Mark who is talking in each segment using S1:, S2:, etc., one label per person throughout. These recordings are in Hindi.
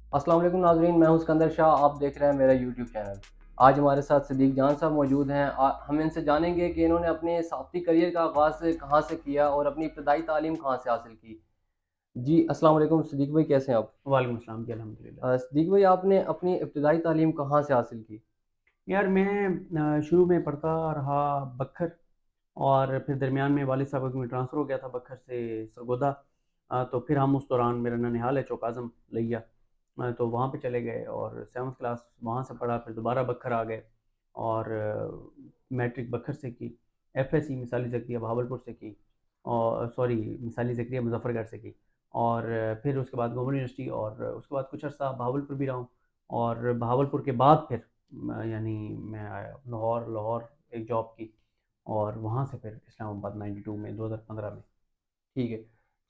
S1: अस्सलाम वालेकुम नाज़रीन, मैं हूं सिकंदर शाह। आप देख रहे हैं मेरा यूट्यूब चैनल। आज हमारे साथ सिद्दीक जान साहब मौजूद हैं। हम इनसे जानेंगे कि इन्होंने अपने सहाफ़ती करियर का आगाज़ कहाँ से किया और अपनी इब्तदाई तालीम कहाँ से हासिल की। जी, अस्सलाम वालेकुम सिद्दीक भाई, कैसे हैं आप?
S2: वालेकुम अस्सलाम जी, अल्हम्दुलिल्लाह।
S1: सिद्दीक भाई, आपने अपनी इब्तदाई तालीम कहाँ से हासिल की?
S2: यार मैं शुरू में पढ़ता रहा बखर और फिर दरमियान में वालिद साहब का क्योंकि ट्रांसफ़र हो गया था बखर से सरगोदा। तो फिर हम उस दौरान मेरा ननिहाल है चौक-आज़म लिया। तो वहाँ पे चले गए और 7th क्लास वहाँ से पढ़ा, फिर दोबारा बखर आ गए और मैट्रिक बखर से की। एफएससी मिसाली ज़किया बहावलपुर से की और सॉरी मिसाली ज़किया मुज़फ़्फ़रगढ़ से की और फिर उसके बाद गवर्नमेंट यूनिवर्सिटी और उसके बाद कुछ अर्सा बहावलपुर भी रहा हूँ और बहावलपुर के बाद फिर यानी मैं आया लाहौर लाहौर एक जॉब की और वहाँ से फिर इस्लामाबाद 92 में 2015 में।
S1: ठीक है।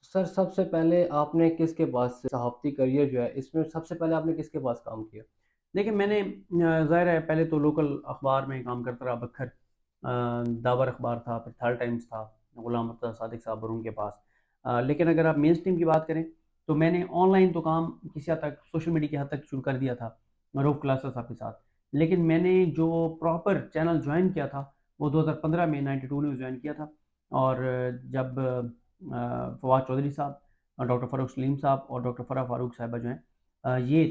S1: सर, सबसे पहले आपने किसके पास सहाफ़ती करियर जो है, इसमें सबसे पहले आपने किसके पास काम किया?
S2: देखिए मैंने ज़ाहिर है पहले तो लोकल अखबार में काम करता रहा बखर। दावर अखबार था, फिर थर्ड टाइम्स था, गुलाम मुर्तज़ा सादिक साहब और उनके पास। लेकिन अगर आप मेन स्ट्रीम की बात करें तो मैंने ऑनलाइन तो काम किसी हद तक सोशल मीडिया की हद तक शुरू कर दिया था रऊफ़ क्लासेस साहब के साथ। लेकिन मैंने जो प्रॉपर चैनल जॉइन किया था वो 2015 में 92 में जॉइन किया था और जब फवाद चौधरी साहब, डॉक्टर फ़ारूक सलीम साहब और डॉक्टर फ़राह फ़ारूक साहिबा जो हैं, ये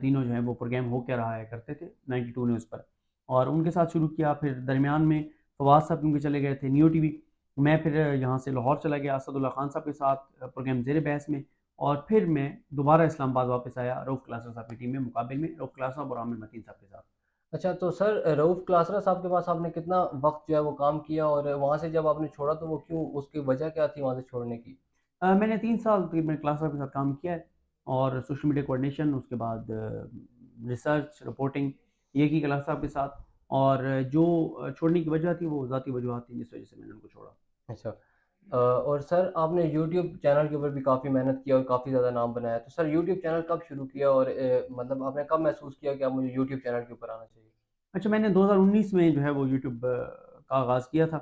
S2: तीनों जो हैं वो प्रोग्राम हो क्या रहा है करते थे 92 न्यूज़ पर और उनके साथ शुरू किया। फिर दरमियान में फवाद साहब क्योंकि चले गए थे नियो टीवी, मैं फिर यहाँ से लाहौर चला गया असदुल्ला खान साहब के साथ प्रोग्राम ज़ेर बहस में और फिर मैं दोबारा इस्लामाबाद वापस आया रऊफ़ क्लासेस साहब की टीम में मुकाबिल में रऊफ़ क्लास साहब और आमिर मतीन साहब के साथ।
S1: अच्छा, तो सर रऊफ़ क्लासरा साहब के पास आपने कितना वक़्त जो है वो काम किया और वहाँ से जब आपने छोड़ा तो वो क्यों, उसकी वजह क्या थी वहाँ से छोड़ने की?
S2: मैंने 3 साल तकरीबन क्लास साहब के साथ काम किया है और सोशल मीडिया कोऑर्डिनेशन उसके बाद रिसर्च रिपोर्टिंग ये की क्लास साहब के साथ और जो छोड़ने की वजह थी वो ज़ाती वजूहात थी जिस वजह से मैंने उनको छोड़ा।
S1: अच्छा। और सर आपने यूट्यूब चैनल के ऊपर भी काफ़ी मेहनत की और काफ़ी ज़्यादा नाम बनाया। तो सर यूट्यूब चैनल कब शुरू किया और मतलब आपने कब महसूस किया कि अब मुझे यूट्यूब चैनल के ऊपर आना चाहिए?
S2: अच्छा, मैंने 2019 में जो है वो यूट्यूब का आगाज़ किया था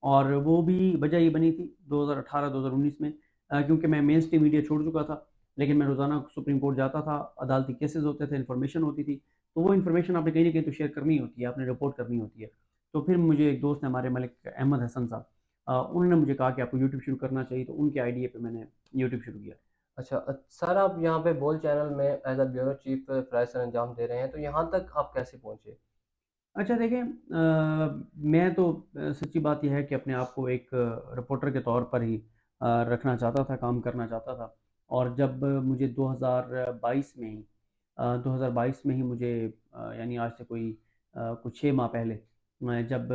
S2: और वो भी वजह ये बनी थी 2018-2019 में क्योंकि मैं मेन स्ट्रीम मीडिया छोड़ चुका था, लेकिन मैं रोज़ाना सुप्रीम कोर्ट जाता था, अदालती केसेज़ होते थे, इन्फॉर्मेशन होती थी, तो वो इन्फॉर्मेशन आपने कहीं न कहीं तो शेयर करनी होती है, आपने रिपोर्ट करनी होती है। तो फिर मुझे एक दोस्त ने हमारे मलिक अहमद हसन साहब, उन्होंने मुझे कहा कि आपको यूट्यूब शुरू करना चाहिए, तो उनके आइडिया पे मैंने यूट्यूब शुरू किया।
S1: अच्छा, सर आप यहाँ पे बोल चैनल में एज़ अ ब्यूरो चीफ प्राइस सरअंजाम दे रहे हैं, तो यहाँ तक आप कैसे पहुँचे?
S2: अच्छा देखिए मैं तो सच्ची बात ये है कि अपने आप को एक रिपोर्टर के तौर पर ही रखना चाहता था, काम करना चाहता था और जब मुझे 2022 में ही 2022 में ही मुझे यानी आज से कोई कुछ 6 माह पहले जब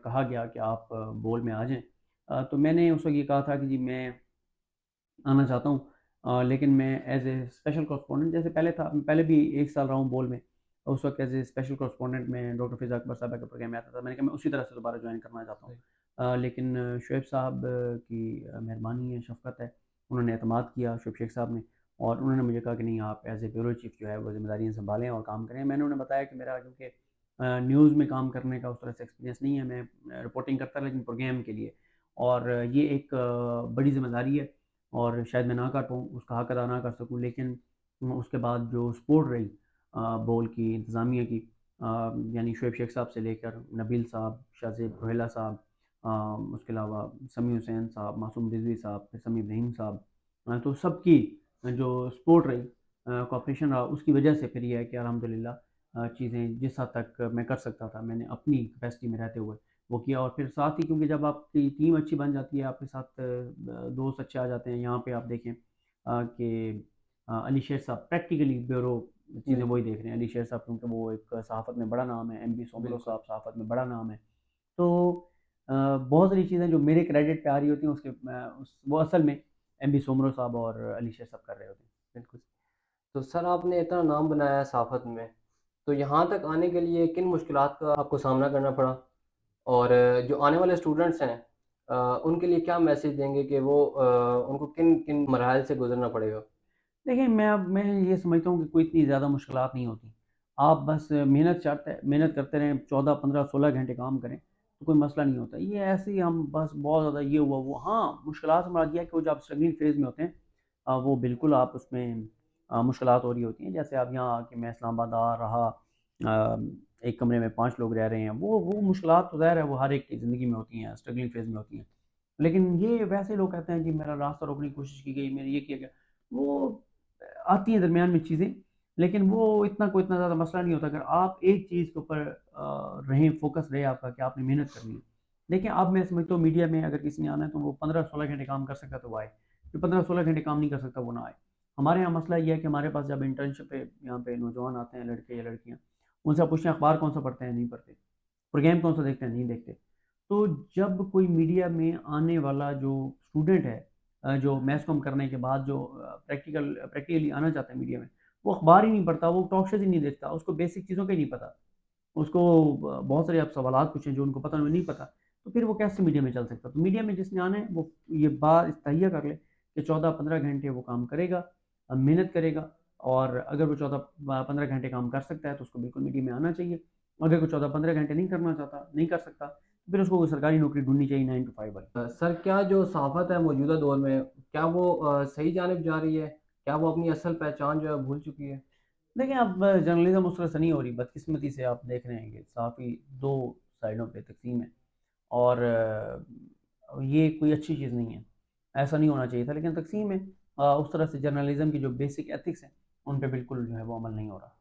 S2: कहा गया कि आप बोल में आ जाएँ, तो मैंने उस वक़्त ये कहा था कि जी मैं आना चाहता हूँ लेकिन मैं एज़ ए स्पेशल कॉरेस्पॉन्डेंट जैसे पहले था, पहले भी 1 साल रहा हूँ बोल में। उस वक़्त एज़ ए स्पेशल कॉरेस्पॉन्डेंट मैं डॉक्टर फ़िज़ा अकबर साहब के प्रोग्राम में आता था। मैंने कहा मैं उसी तरह से दोबारा जॉइन करना चाहता हूँ।
S1: जी।
S2: लेकिन शुएब साहब की मेहरबानी है, शफ़क़त है, उन्होंने एतमाद किया शुएब शेख साहब ने और उन्होंने मुझे कहा कि नहीं आप एज़ ए ब्यूरो चीफ़ जो है वो ज़िम्मेदारियाँ सँभालें और काम करें। मैंने उन्हें बताया कि मेरा क्योंकि न्यूज़ में काम करने का उस तरह से एक्सपीरियंस नहीं है, मैं रिपोर्टिंग करता लेकिन प्रोग्राम के लिए और ये एक बड़ी ज़िम्मेदारी है और शायद मैं ना कर पाऊँ, उसका हक अदा ना कर सकूँ। लेकिन उसके बाद जो सपोर्ट रही बोल की, इंतज़ामिया की यानी शुएब शेख साहब से लेकर नबील साहब, शाहज़ेब रोहेला साहब उसके अलावा समी हुसैन साहब, मासूम रिज़वी साहब, फिर समी इब्राहीम साहब तो सबकी जो सपोर्ट रही कोऑपरेशन रहा, उसकी वजह से फिर ये है कि अल्हम्दुलिल्लाह चीज़ें जिस हद तक मैं कर सकता था, मैंने अपनी कैपेसिटी में रहते हुए वो किया और फिर साथ ही क्योंकि जब आपकी टीम अच्छी बन जाती है, आपके साथ दोस्त अच्छे आ जाते हैं, यहाँ पे आप देखें कि अली शेर साहब प्रैक्टिकली ब्यूरो चीज़ें
S1: जी,
S2: वही देख रहे हैं। अली शेर साहब क्योंकि वो एक सहाफ़त में बड़ा नाम है, एमबी सोमरो
S1: बिल्कुल।
S2: साहब सहाफ़त में बड़ा नाम है। तो बहुत सारी चीज़ें जो मेरे क्रेडिट पे आ रही होती हैं उसके वो असल में एमबी सोमरो साहब और अली शेर साहब कर रहे होते हैं।
S1: बिल्कुल। तो सर आपने इतना नाम बनाया है सहाफ़त में, तो यहाँ तक आने के लिए किन मुश्किलात का आपको सामना करना पड़ा? और जो आने वाले स्टूडेंट्स हैं उनके लिए क्या मैसेज देंगे कि वो उनको किन-किन मराहिल से गुज़रना पड़ेगा?
S2: देखिए, मैं ये समझता हूँ कि कोई इतनी ज़्यादा मुश्किलात नहीं होती। आप बस मेहनत करते रहें 14, 15, 16 घंटे काम करें, तो कोई मसला नहीं होता। ये ऐसे ही हम बस बहुत ज़्यादा ये हुआ, वो हाँ, मुश्किलात से मुराद ये है कि वो जब स्ट्रगलिंग फ़ेज़ में होते हैं वो बिल्कुल आप उसमें मुश्किलात हो रही होती हैं। जैसे अब यहाँ आके मैं इस्लामाबाद आ रहा, एक कमरे में 5 लोग रह रहे हैं, वो मुश्किलात तो ज़ाहिर है वो हर एक की ज़िंदगी में होती हैं, स्ट्रगलिंग फ़ेज़ में होती हैं। लेकिन ये वैसे लोग कहते हैं जी मेरा रास्ता रोकने की कोशिश की गई, मेरा ये किया गया। वो आती हैं दरमियान में चीज़ें, लेकिन वो इतना ज़्यादा मसला नहीं होता अगर आप एक चीज़ के ऊपर रहें, फ़ोकस रहे आपका कि आपने मेहनत करनी है। देखिए, अब मैं समझता हूँ मीडिया में अगर किसी ने आना है तो वो 15-16 घंटे काम कर सकता है तो वो आए। जो 15-16 घंटे काम नहीं कर सकता वो ना आए। हमारे यहाँ मसला ये है कि हमारे पास जब इंटर्नशिप पे यहाँ पे नौजवान आते हैं, लड़के या लड़कियाँ, उनसे आप पूछें अखबार कौन-सा पढ़ते हैं? नहीं पढ़ते। प्रोग्राम कौन-सा देखते हैं? नहीं देखते। तो जब कोई मीडिया में आने वाला जो स्टूडेंट है, जो मास कॉम करने के बाद जो प्रैक्टिकली आना चाहता है मीडिया में, वो अखबार ही नहीं पढ़ता, वो टॉक शोज़ ही नहीं देखता, उसको बेसिक चीज़ों का ही नहीं पता। उसको बहुत सारे आप सवालात पूछें जो उनको पता नहीं पता, तो फिर वो कैसे मीडिया में चल सकता? तो मीडिया में जिसने आना है वो ये बात तहिया कर ले कि 14-15 घंटे वो काम करेगा, मेहनत करेगा, और अगर वो 14-15 घंटे काम कर सकता है तो उसको बिल्कुल मीडिया में आना चाहिए। अगर वो 14-15 घंटे नहीं करना चाहता, नहीं कर सकता, तो फिर उसको कोई सरकारी नौकरी ढूँढनी चाहिए 9 टू 5 वाली।
S1: सर क्या जो सहाफ़त है मौजूदा दौर में, क्या वो सही जानिब जा रही है? क्या वो अपनी असल पहचान जो है भूल चुकी है?
S2: देखिए, अब जर्नलिज़्म उस तरह से नहीं हो रही, बदकिस्मती से आप देख रहे हैं कि काफ़ी 2 साइडों पे तक़सीम है, और ये कोई अच्छी चीज़ नहीं है। ऐसा नहीं होना चाहिए था, लेकिन तक़सीम है। उस तरह से जर्नलिज़्म की जो बेसिक एथिक्स हैं, उन पे बिल्कुल जो है वो अमल नहीं हो रहा।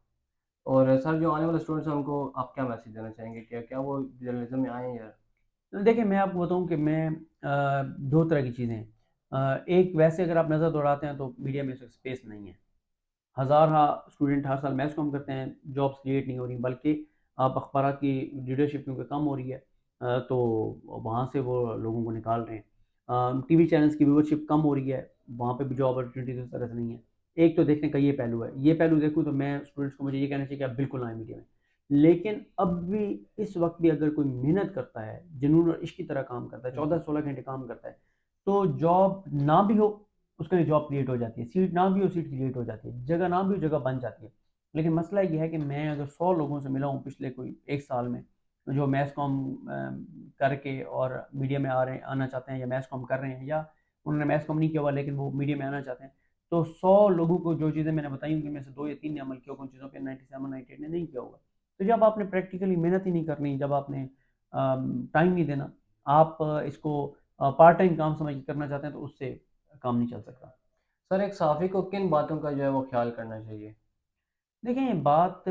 S1: और सर जो आने वाले स्टूडेंट्स हैं उनको आप क्या मैसेज देना चाहेंगे? क्या क्या वो जर्नलिज़्म में आएँ या
S2: तो देखिए, मैं आपको बताऊँ कि मैं 2 तरह की चीज़ें हैं। एक वैसे अगर आप नज़र दौड़ाते हैं तो मीडिया में इस वक़्त स्पेस नहीं है। स्टूडेंट हर साल मैथ कॉम करते हैं, जॉब्स क्रिएट नहीं हो रही, बल्कि अब अखबारात की रीडरशिप क्योंकि कम हो रही है, तो वहाँ से वो लोगों को निकाल रहे हैं। टीवी चैनल्स की व्यूअरशिप कम हो रही है, वहाँ पे भी जॉब अपॉर्चुनिटीज़ उस तरह से नहीं है। एक तो देखने का ये पहलू है, ये पहलू देखूँ तो मैं स्टूडेंट्स को मुझे ये कहना चाहिए कि आप बिल्कुल आएँ मीडिया में। लेकिन अब भी इस वक़्त भी अगर कोई मेहनत करता है, जुनून और इश्क की तरह काम करता है,
S1: हुँ, हुँ।
S2: 14-16 घंटे काम करता है, तो जॉब ना भी हो उसके लिए जॉब क्रिएट हो जाती है, सीट ना भी हो सीट क्रिएट हो जाती है, जगह ना भी हो जगह बन जाती है। लेकिन मसला ये है कि मैं अगर 100 लोगों से मिला हूँ पिछले कोई 1 साल में, जो मैस कॉम करके और मीडिया में आना चाहते हैं या मैस कॉम कर रहे हैं, या उन्होंने मैस कॉम नहीं किया हुआ लेकिन वो मीडिया में आना चाहते हैं, तो 100 लोगों को जो चीज़ें मैंने बताई उनमें से 2 या 3 ने अमल किया होगा, उन चीज़ों पे 97-98 ने नहीं किया होगा। तो जब आपने प्रैक्टिकली मेहनत ही नहीं करनी, जब आपने टाइम नहीं देना, आप इसको पार्ट टाइम काम समझ के करना चाहते हैं तो उससे काम नहीं चल सकता।
S1: सर एक सहाफ़ी को किन बातों का जो है वो ख़्याल करना चाहिए?
S2: देखें, बात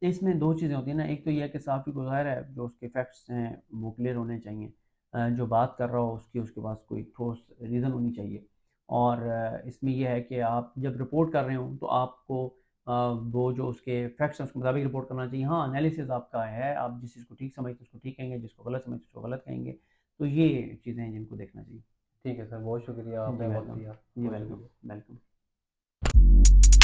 S2: इसमें 2 चीज़ें होती हैं ना, एक तो ये है कि साफ़ी को ज़ाहिर है जो उसके फैक्ट्स हैं वो क्लियर होने चाहिए। जो बात कर रहा हो उसकी उसके पास कोई ठोस रीज़न होनी चाहिए, और इसमें ये है कि आप जब रिपोर्ट कर रहे हो तो आपको वो जो उसके फैक्ट्स हैं उसके मुताबिक रिपोर्ट करना चाहिए। हाँ, एनालिसिस आपका है, आप जिस चीज़ को ठीक समझते हो उसको ठीक कहेंगे, जिसको गलत समझते हो उसको गलत कहेंगे। तो ये चीज़ें हैं जिनको देखना चाहिए।
S1: ठीक है सर, बहुत शुक्रिया
S2: जी,
S1: आपने वक़्त
S2: वेलकम।
S1: दिया।
S2: जी,
S1: बहुत
S2: वेलकम,
S1: शुक्रिया।
S2: वेलकम।